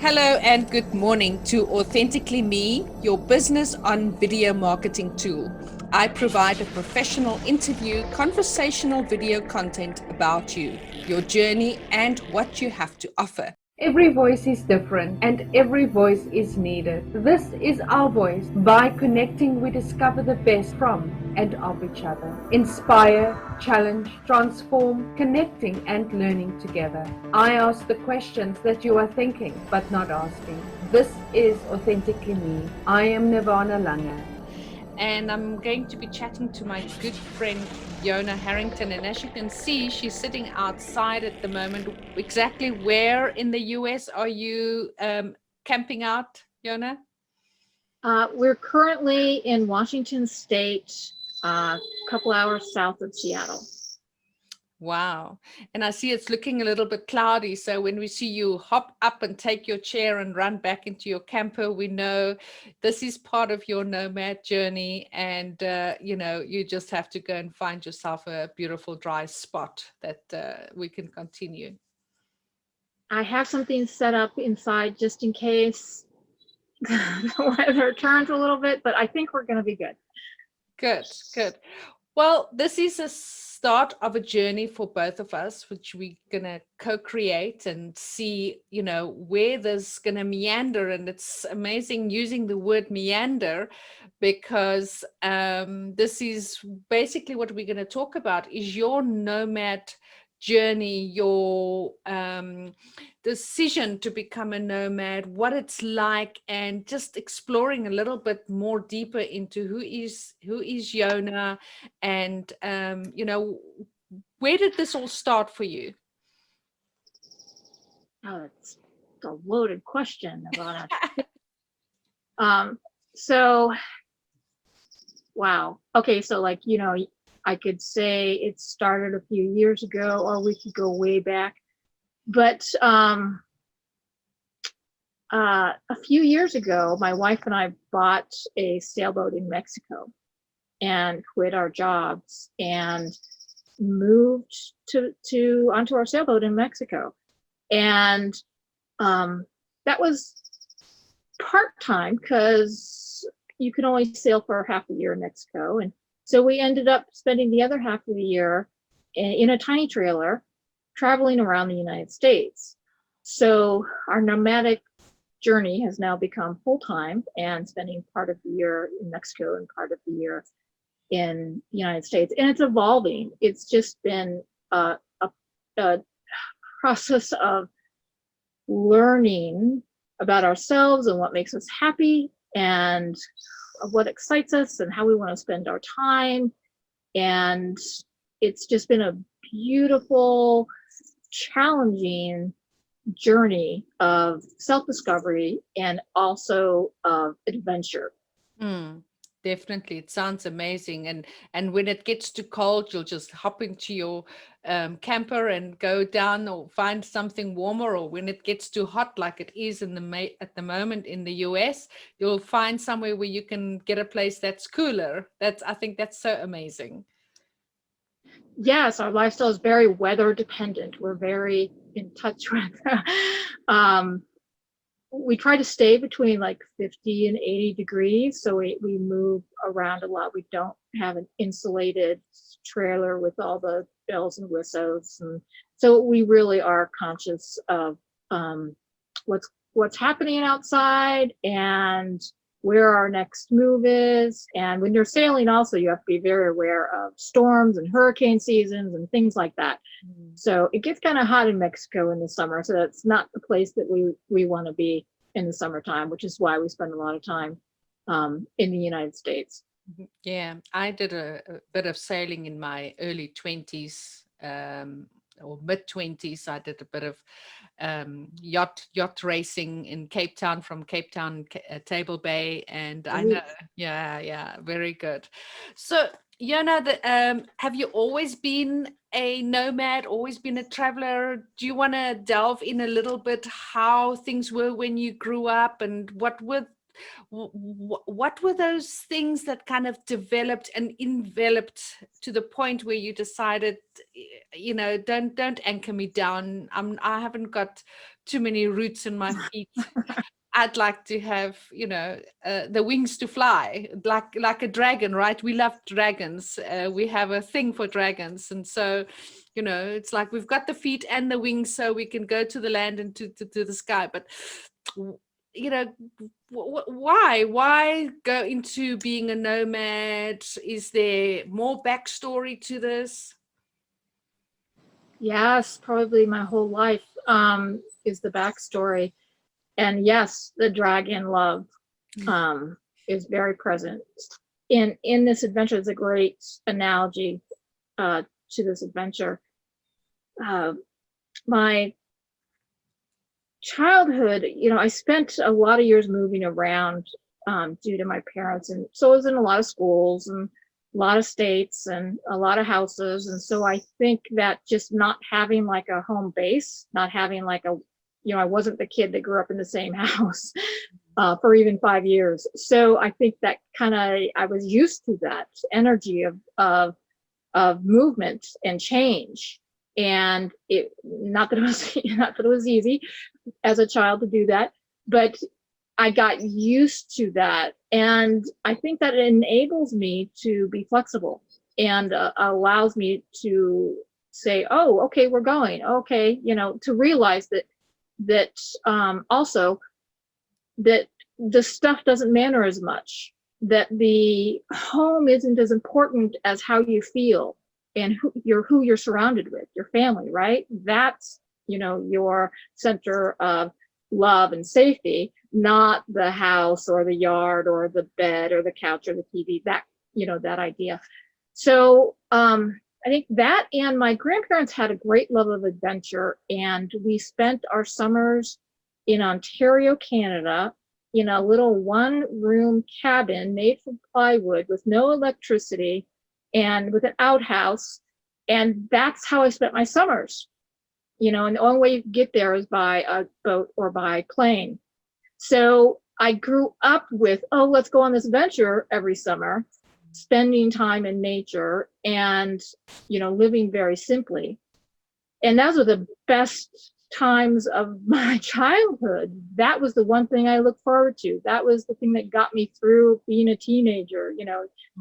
Hello and good morning to Authentically Me, your business on video marketing tool. I provide a professional interview, conversational video content about you, your journey, and what you have to offer. Every voice is different and every voice is needed. This is our voice. By connecting, we discover the best from and of each other. Inspire, challenge, transform, connecting and learning together. I ask the questions that you are thinking but not asking. This is Authentically Me. I am Nirvana Lange. And I'm going to be chatting to my good friend Yona Harrington. And as you can see, she's sitting outside at the moment. Exactly where in the US are you camping out, Yona? We're currently in Washington State, a couple hours south of Seattle. Wow. And I see it's looking a little bit cloudy. So when we see you hop up and take your chair and run back into your camper, we know this is part of your nomad journey. And, you just have to go and find yourself a beautiful dry spot that we can continue. I have something set up inside just in case the weather turns a little bit, but I think we're going to be good. Good, good. Well, this is a start of a journey for both of us, which we're going to co-create and see, where this is going to meander. And it's amazing using the word meander because this is basically what we're going to talk about is your nomad journey, your decision to become a nomad, what it's like, and just exploring a little bit more deeper into who is Yona, and where did this all start for you? Oh, it's a loaded question, Ivana. So, wow. Okay, so I could say it started a few years ago, or we could go way back. But a few years ago, my wife and I bought a sailboat in Mexico and quit our jobs and moved onto our sailboat in Mexico. And that was part-time because you can only sail for half a year in Mexico. And so we ended up spending the other half of the year in a tiny trailer traveling around the United States. So our nomadic journey has now become full-time and spending part of the year in Mexico and part of the year in the United States. And it's evolving. It's just been a process of learning about ourselves and what makes us happy and what excites us and how we want to spend our time. And it's just been a beautiful, challenging journey of self-discovery and also of adventure. Definitely, it sounds amazing. And when it gets too cold, you'll just hop into your camper and go down or find something warmer. Or when it gets too hot, like it is at the moment in the US, you'll find somewhere where you can get a place that's cooler. I think that's so amazing. Yes, our lifestyle is very weather dependent. We're very in touch with we try to stay between like 50 and 80 degrees. So we move around a lot. We don't have an insulated trailer with all the bells and whistles. And so we really are conscious of what's happening outside and where our next move is. And when you're sailing also, you have to be very aware of storms and hurricane seasons and things like that. So it gets kind of hot in Mexico in the summer. So that's not the place that we want to be in the summertime, which is why we spend a lot of time in the United States. Yeah, I did a bit of sailing in my early 20s or mid 20s. I did a bit of yacht racing in Cape Town, from Cape Town, Table Bay, and I know, yeah, very good. So, have you always been a nomad, always been a traveler? Do you want to delve in a little bit how things were when you grew up, and what were What were those things that kind of developed and enveloped to the point where you decided, don't anchor me down. I haven't got too many roots in my feet. I'd like to have, the wings to fly, like a dragon, right? We love dragons. We have a thing for dragons, and so, it's like we've got the feet and the wings, so we can go to the land and to the sky. But you know, why go into being a nomad? Is there more backstory to this? Yes, probably my whole life is the backstory. And yes, the dragon love is very present. In this adventure, is a great analogy to this adventure. My childhood, I spent a lot of years moving around due to my parents. And so I was in a lot of schools and a lot of states and a lot of houses. And so I think that just not having like a home base, not having like I wasn't the kid that grew up in the same house for even 5 years. So I think that I was used to that energy of movement and change. And not that it was easy as a child to do that, but I got used to that. And I think that it enables me to be flexible and allows me to say, oh, okay, we're going. Okay. To realize that also that the stuff doesn't matter as much, that the home isn't as important as how you feel and who you're surrounded with, your family, right? That's, your center of love and safety, not the house or the yard or the bed or the couch or the TV, that idea. So I think that, and my grandparents had a great love of adventure, and we spent our summers in Ontario, Canada, in a little one-room cabin made from plywood with no electricity and with an outhouse. And that's how I spent my summers, and the only way you can get there is by a boat or by plane. So I grew up with, let's go on this adventure every summer, spending time in nature and, living very simply. And those are the best times of my childhood. That was the one thing I looked forward to. That was the thing that got me through being a teenager,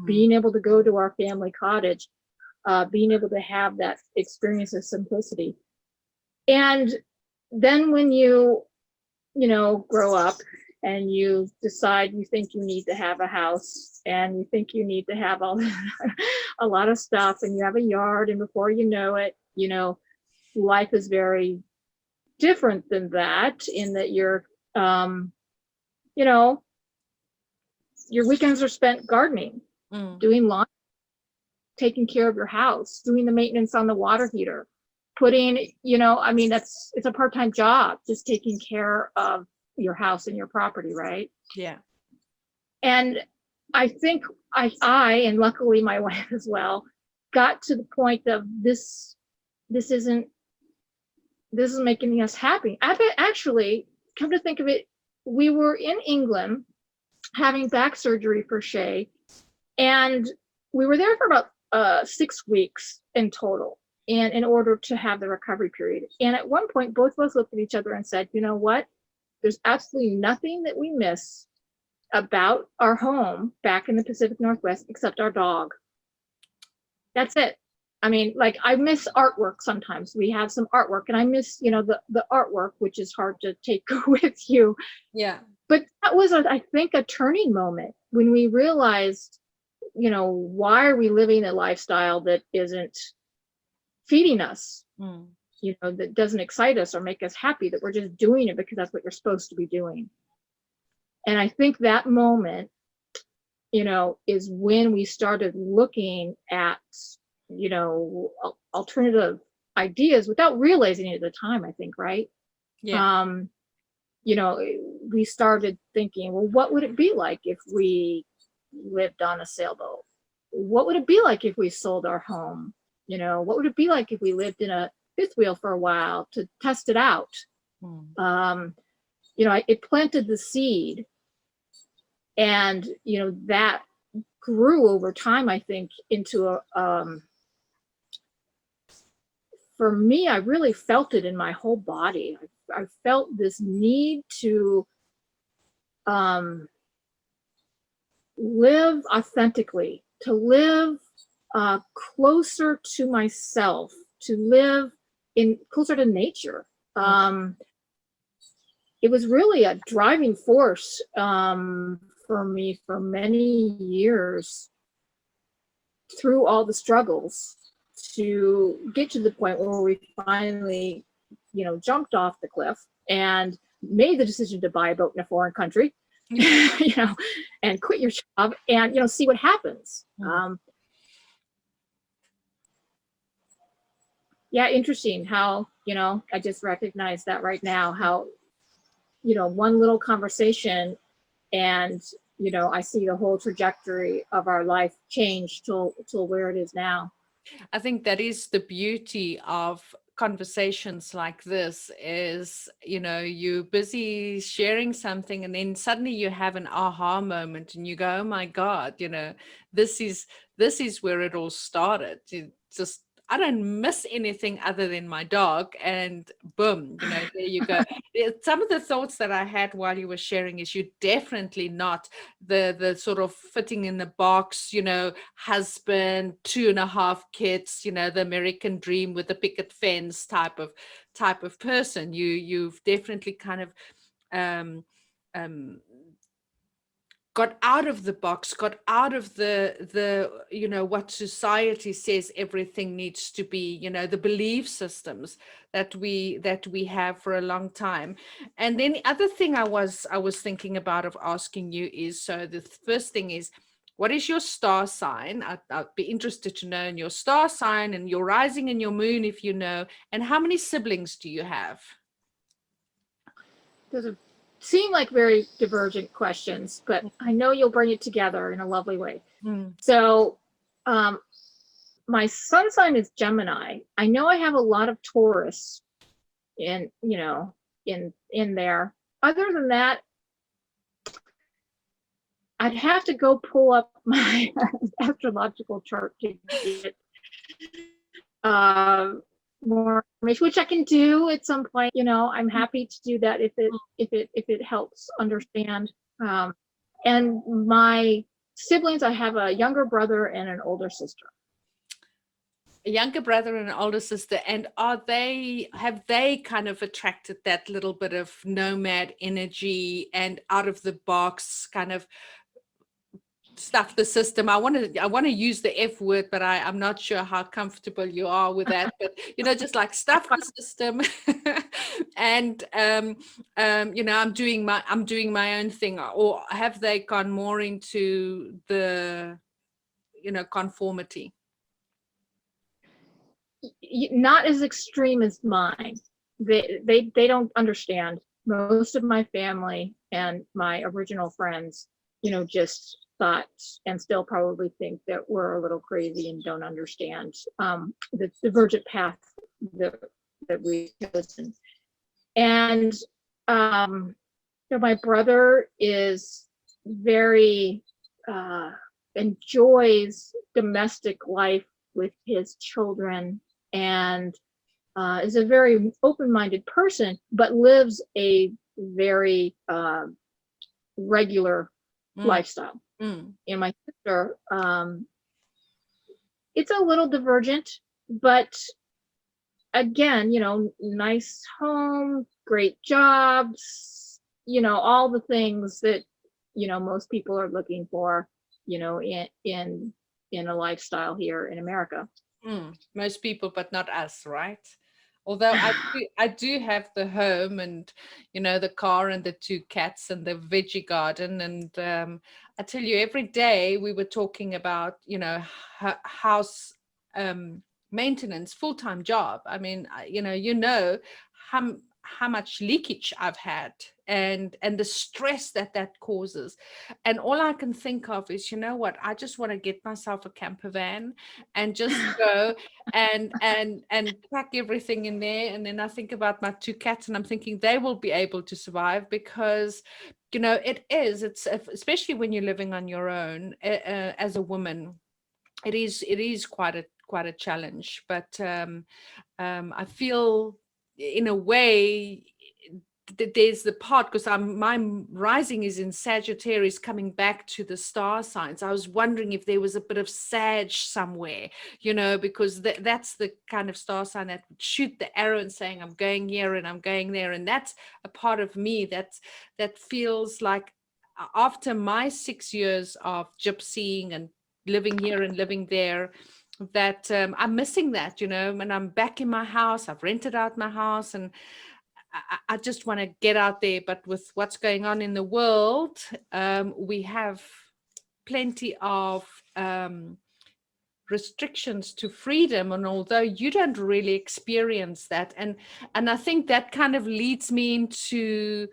being able to go to our family cottage, being able to have that experience of simplicity. And then when you grow up and you decide you think you need to have a house and you think you need to have a lot of stuff, and you have a yard, and before you know it, life is very different than that, in that your weekends are spent gardening, doing lawn, taking care of your house, doing the maintenance on the water heater, putting, it's a part-time job, just taking care of your house and your property, right? Yeah. And I think I and luckily my wife as well, got to the point of this isn't making us happy. Actually, come to think of it, we were in England having back surgery for Shay, and we were there for about 6 weeks in total, and in order to have the recovery period. And at one point, both of us looked at each other and said, you know what? There's absolutely nothing that we miss about our home back in the Pacific Northwest except our dog. That's it. I mean, like, I miss artwork sometimes. We have some artwork, and I miss, the artwork, which is hard to take with you. Yeah. But that was, I think, a turning moment when we realized, why are we living a lifestyle that isn't feeding us, that doesn't excite us or make us happy, that we're just doing it because that's what you're supposed to be doing. And I think that moment, is when we started looking at, alternative ideas without realizing it at the time, I think, right? Yeah. We started thinking, well, what would it be like if we lived on a sailboat? What would it be like if we sold our home? What would it be like if we lived in a fifth wheel for a while to test it out? It planted the seed And, that grew over time, I think, into for me, I really felt it in my whole body. I felt this need to live authentically, to live closer to myself, to live in closer to nature. It was really a driving force for me for many years through all the struggles to get to the point where we finally, jumped off the cliff and made the decision to buy a boat in a foreign country, and quit your job and, see what happens. Yeah, interesting how, I just recognized that right now, how, one little conversation and, I see the whole trajectory of our life change till where it is now. I think that is the beauty of conversations like this is, you're busy sharing something and then suddenly you have an aha moment and you go, oh my God, this is where it all started. I don't miss anything other than my dog, and boom, there you go. Some of the thoughts that I had while you were sharing is you're definitely not the sort of fitting in the box, husband, 2.5 kids, the American dream with the picket fence type of person. You've definitely kind of um, got out of the box, got out of the what society says everything needs to be, the belief systems that we have for a long time. And then the other thing I was thinking about of asking you is, so the first thing is, what is your star sign? I'd be interested to know in your star sign and your rising and your moon, if you know, and how many siblings do you have? Those are seem like very divergent questions, but I know you'll bring it together in a lovely way. So my sun sign is Gemini. I know I have a lot of Taurus in there. Other than that, I'd have to go pull up my astrological chart to get more information, which I can do at some point. I'm happy to do that if it helps understand. And my siblings, I have a younger brother and an older sister. A younger brother and an older sister. And have they kind of attracted that little bit of nomad energy and out of the box kind of stuff the system? I want to use the F word, but I'm not sure how comfortable you are with that, but just like stuff the system. And I'm doing my own thing. Or have they gone more into the conformity? Not as extreme as mine. They don't understand. Most of my family and my original friends, just thought and still probably think that we're a little crazy and don't understand the divergent path that we've chosen. And my brother is very enjoys domestic life with his children and is a very open-minded person, but lives a very regular lifestyle. And my sister, it's a little divergent, but again, nice home, great jobs, all the things that, most people are looking for, in a lifestyle here in America. Most people, but not us, right? Although I do have the home and, the car and the 2 cats and the veggie garden. And I tell you, every day we were talking about, house maintenance, full-time job. I mean, how much leakage I've had and the stress that causes. And all I can think of is, what, I just want to get myself a camper van and just go and pack everything in there. And then I think about my 2 cats and I'm thinking they will be able to survive because you know, it's especially when you're living on your own, as a woman, it is quite a challenge. But I feel in a way that there's the part, because my rising is in Sagittarius, coming back to the star signs. I was wondering if there was a bit of Sag somewhere, you know, because that's the kind of star sign that would shoot the arrow and saying, I'm going here and I'm going there. And that's a part of me that feels like, after my 6 years of gypsying and living here and living there, that I'm missing that, you know, and I'm back in my house. I've rented out my house, and I just want to get out there. But with what's going on in the world, we have plenty of restrictions to freedom. And although you don't really experience that, and I think that kind of leads me into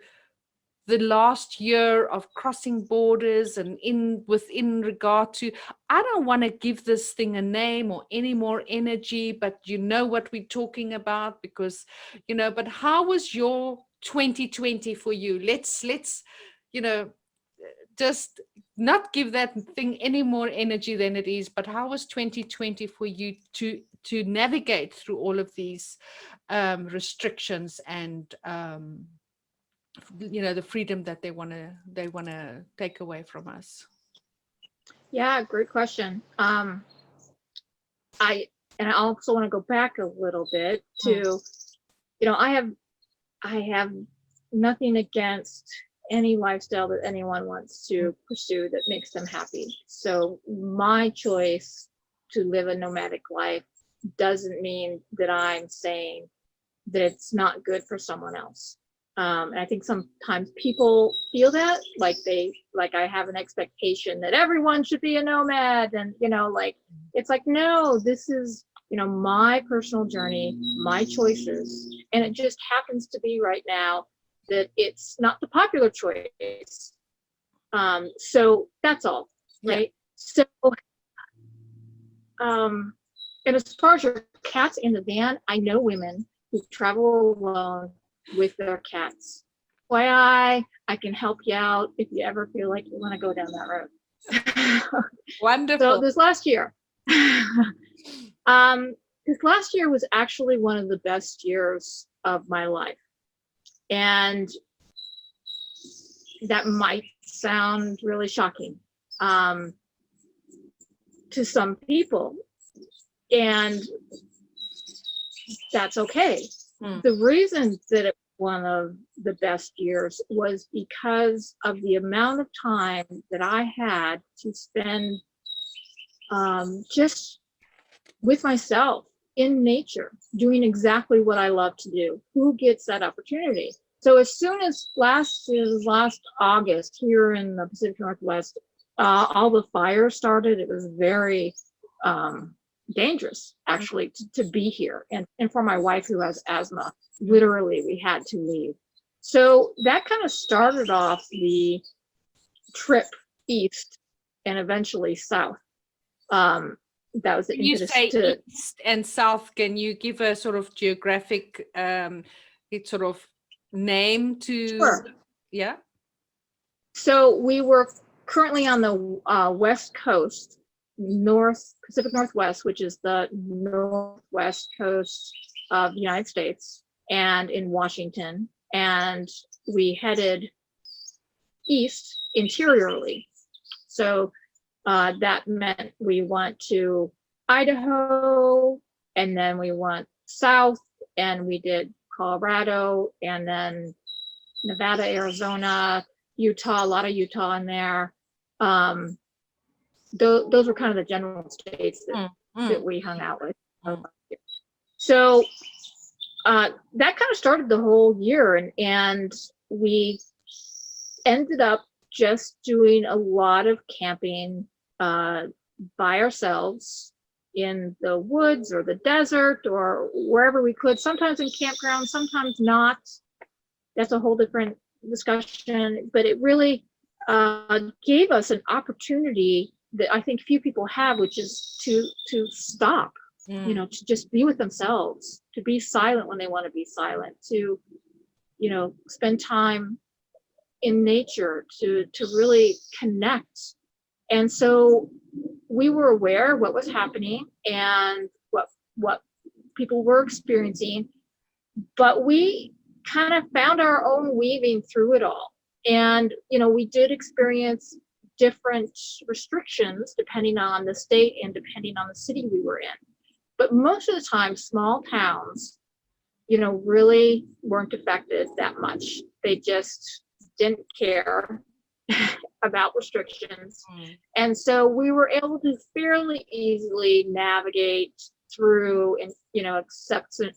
the last year of crossing borders, and within regard to, I don't want to give this thing a name or any more energy, but you know what we're talking about, because, you know, but how was your 2020 for you? Let's, you know, just not give that thing any more energy than it is, but how was 2020 for you to navigate through all of these restrictions and you know, the freedom that they want to take away from us? Yeah, great question. I also want to go back a little bit to, you know, I have nothing against any lifestyle that anyone wants to pursue that makes them happy. So my choice to live a nomadic life doesn't mean that I'm saying that it's not good for someone else. And I think sometimes people feel that, like I have an expectation that everyone should be a nomad, and, you know, like, it's like, no, this is, you know, my personal journey, my choices. And it just happens to be right now that it's not the popular choice. So that's all, right? Yeah. So, and as far as your cats in the van, I know women who travel alone with their cats. I can help you out if you ever feel like you want to go down that road. Wonderful. So this last year was actually one of the best years of my life. And that might sound really shocking to some people, and that's okay. The reason that it was one of the best years was because of the amount of time that I had to spend just with myself in nature, doing exactly what I love to do. Who gets that opportunity? So as soon as last August here in the Pacific Northwest, all the fires started, it was very dangerous, actually, to be here. And for my wife, who has asthma, literally we had to leave. So that kind of started off the trip east and eventually south. That was the When you impetus say to east and south, can you give a sort of geographic sort of name to? Sure. Yeah. So we were currently on the west coast, Pacific Northwest, which is the northwest coast of the United States, and in Washington. And we headed east interiorly. So that meant we went to Idaho, and then we went south, and we did Colorado, and then Nevada, Arizona, Utah, a lot of Utah in there. Those were kind of the general states that we hung out with. So that kind of started the whole year, and we ended up just doing a lot of camping by ourselves in the woods or the desert or wherever we could, sometimes in campgrounds, sometimes not. That's a whole different discussion, but it really gave us an opportunity that I think few people have, which is to stop, you know, to just be with themselves, to be silent when they want to be silent, to, you know, spend time in nature to really connect. And so we were aware of what was happening and what people were experiencing, but we kind of found our own weaving through it all. And, we did experience different restrictions depending on the state and depending on the city we were in. But most of the time, small towns, really weren't affected that much. They just didn't care about restrictions. And so we were able to fairly easily navigate through, and,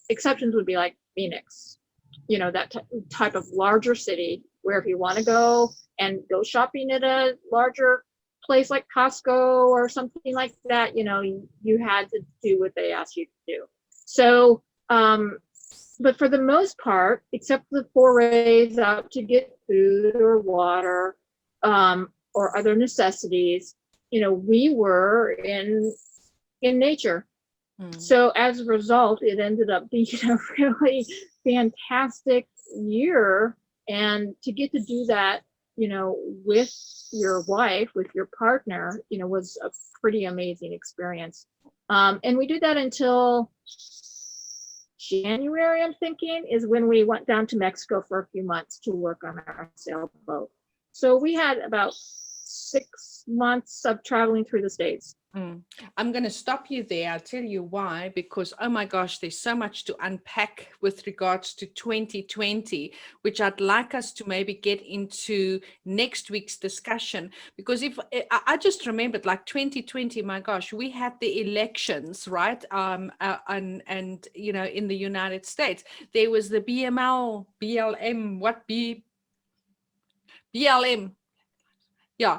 exceptions would be like Phoenix, that type of larger city where if you want to go and go shopping at a larger place like Costco or something like that, you had to do what they asked you to do. So, but for the most part, except for the forays out to get food or water, or other necessities, we were in nature. So as a result, it ended up being a really fantastic year. And to get to do that, with your wife, with your partner, was a pretty amazing experience. And we did that until January, I'm thinking, is when we went down to Mexico for a few months to work on our sailboat. So we had about 6 months of traveling through the States. I'm going to stop you there. I'll tell you why, because, oh my gosh, there's so much to unpack with regards to 2020, which I'd like us to maybe get into next week's discussion. Because if I just remembered, like 2020, my gosh, we had the elections, right? And in the United States, there was the BLM, BLM. Yeah.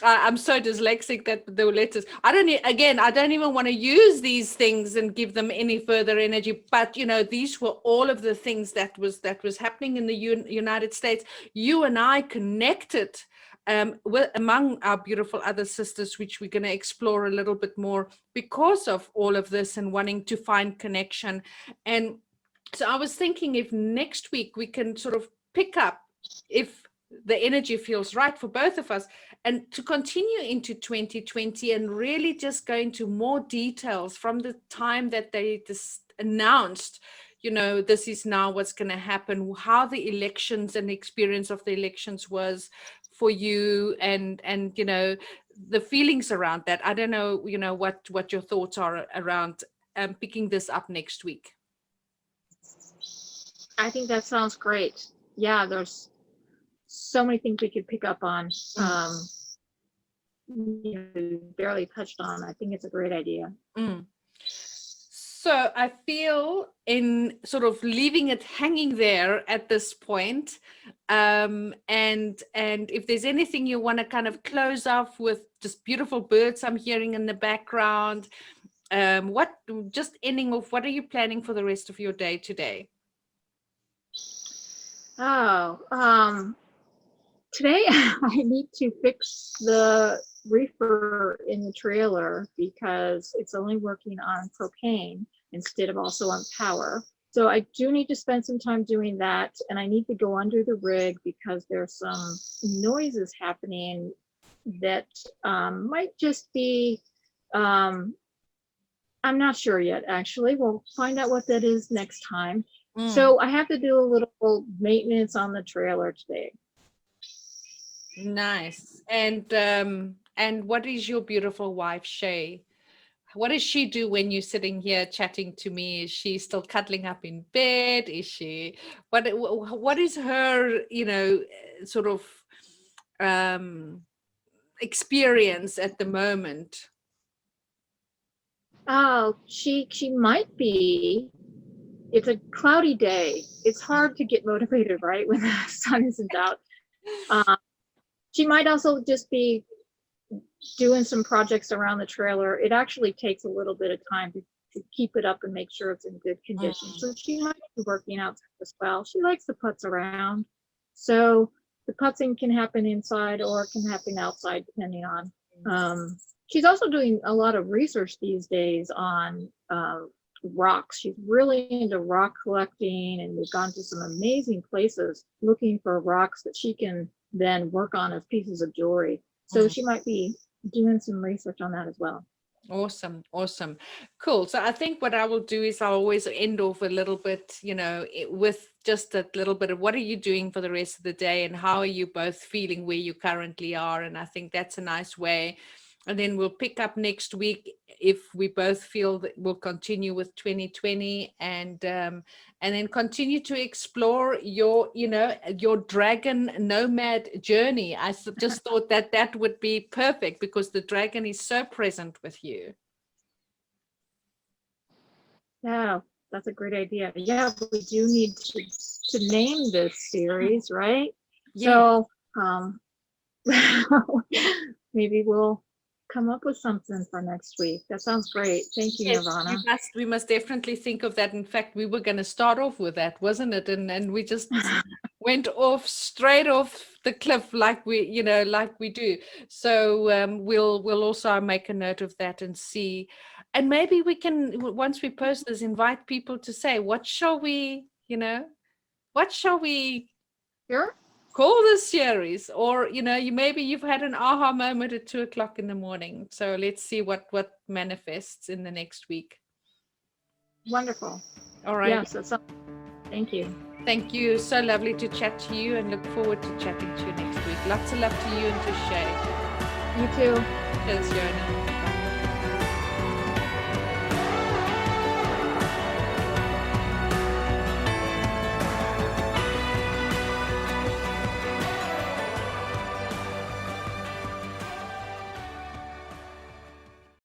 I'm so dyslexic that the letters, I don't even want to use these things and give them any further energy, but these were all of the things that was happening in the United States. You and I connected among our beautiful other sisters, which we're going to explore a little bit more because of all of this and wanting to find connection. And so I was thinking if next week we can sort of pick up, if the energy feels right for both of us, and to continue into 2020 and really just go into more details from the time that they just announced, this is now what's going to happen, how the elections and the experience of the elections was for you, and the feelings around that. I don't know, what your thoughts are around picking this up next week. I think that sounds great. Yeah, there's so many things we could pick up on. Barely touched on. I think it's a great idea. So I feel in sort of leaving it hanging there at this point, and if there's anything you want to kind of close off with, just beautiful birds I'm hearing in the background, just ending off, what are you planning for the rest of your day today? Today I need to fix the reefer in the trailer because it's only working on propane instead of also on power. So I do need to spend some time doing that, and I need to go under the rig because there's some noises happening that might just be, I'm not sure yet, actually. We'll find out what that is next time. So I have to do a little maintenance on the trailer today. Nice. And what is your beautiful wife, Shay? What does she do when you're sitting here chatting to me? Is she still cuddling up in bed? Is she, what is her, sort of experience at the moment? Oh, she might be. It's a cloudy day. It's hard to get motivated, right, when the sun isn't out. She might also just be doing some projects around the trailer. It actually takes a little bit of time to keep it up and make sure it's in good condition. So she might be working out as well. She likes to putz around. So the putzing can happen inside or it can happen outside, depending on. She's also doing a lot of research these days on rocks. She's really into rock collecting, and we've gone to some amazing places looking for rocks that she can then work on as pieces of jewelry. So she might be doing some research on that as well. Awesome. Awesome. Cool. So I think what I will do is I'll always end off a little bit, with just a little bit of what are you doing for the rest of the day and how are you both feeling where you currently are. And I think that's a nice way. And then we'll pick up next week if we both feel that we'll continue with 2020 and then continue to explore your dragon nomad journey. I just thought that would be perfect because the dragon is so present with you. Yeah, that's a great idea. Yeah, we do need to name this series, right? Yeah. So maybe we'll come up with something for next week. That sounds great. Thank you, Yes, Nirvana. we must definitely think of that. In fact, we were going to start off with that, wasn't it? And we just went straight off the cliff like we do. So we'll also make a note of that and see. And maybe we can, once we post this, invite people to say, what shall we Sure. call this series? Or maybe you've had an aha moment at 2:00 in the morning, so let's see what manifests in the next week. Wonderful. All right. Yes, thank you. Thank you. So lovely to chat to you and look forward to chatting to you next week. Lots of love to you and to Shay. You too. Cheers, Yona.